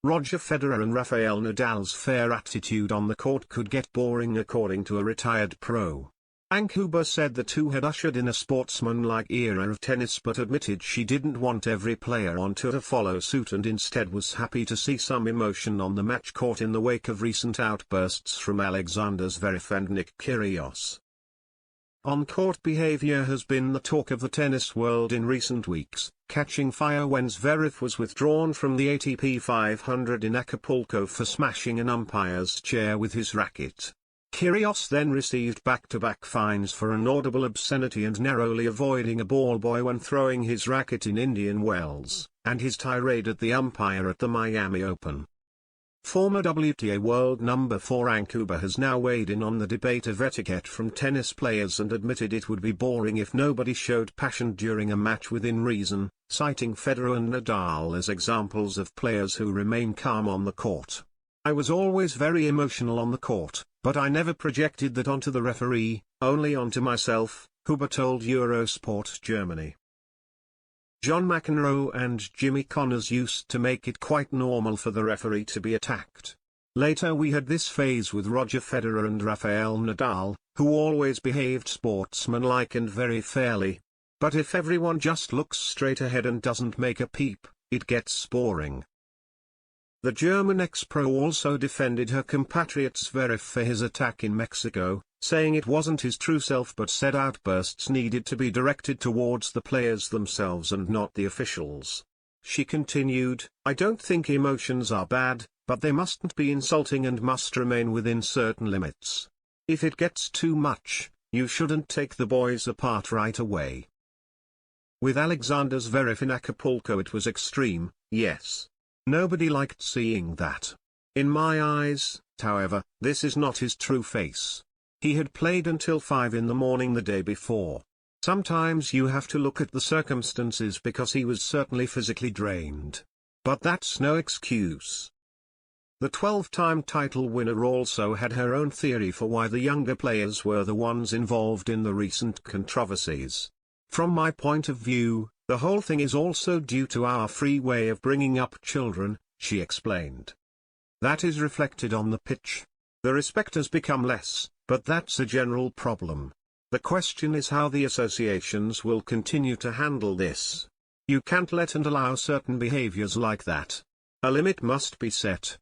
Roger Federer and Rafael Nadal's fair attitude on the court could get boring, according to a retired pro. Ankuba said the two had ushered in a sportsman-like era of tennis, but admitted she didn't want every player on tour to follow suit and instead was happy to see some emotion on the match court in the wake of recent outbursts from Alexander Zverev and Nick Kyrgios. On-court behavior has been the talk of the tennis world in recent weeks, catching fire when Zverev was withdrawn from the ATP 500 in Acapulco for smashing an umpire's chair with his racket. Kyrgios then received back-to-back fines for inaudible obscenity and narrowly avoiding a ball boy when throwing his racket in Indian Wells, and his tirade at the umpire at the Miami Open. Former WTA world number 4 Ankuba has now weighed in on the debate of etiquette from tennis players and admitted it would be boring if nobody showed passion during a match within reason, citing Federer and Nadal as examples of players who remain calm on the court. "I was always very emotional on the court, but I never projected that onto the referee, only onto myself," Huber told Eurosport Germany. John McEnroe and Jimmy Connors used to make it quite normal for the referee to be attacked. Later we had this phase with Roger Federer and Rafael Nadal, who always behaved sportsmanlike and very fairly. But if everyone just looks straight ahead and doesn't make a peep, it gets boring. The German ex-pro also defended her compatriot Zverev for his attack in Mexico, saying it wasn't his true self, but said outbursts needed to be directed towards the players themselves and not the officials. She continued, "I don't think emotions are bad, but they mustn't be insulting and must remain within certain limits. If it gets too much, you shouldn't take the boys apart right away." With Alexander Zverev in Acapulco it was extreme, yes. Nobody liked seeing that. In my eyes, however, this is not his true face. He had played until 5 in the morning the day before. Sometimes you have to look at the circumstances because he was certainly physically drained. But that's no excuse. The 12-time title winner also had her own theory for why the younger players were the ones involved in the recent controversies. "From my point of view, the whole thing is also due to our free way of bringing up children," she explained. "That is reflected on the pitch. The respect has become less, but that's a general problem. The question is how the associations will continue to handle this. You can't let and allow certain behaviors like that. A limit must be set,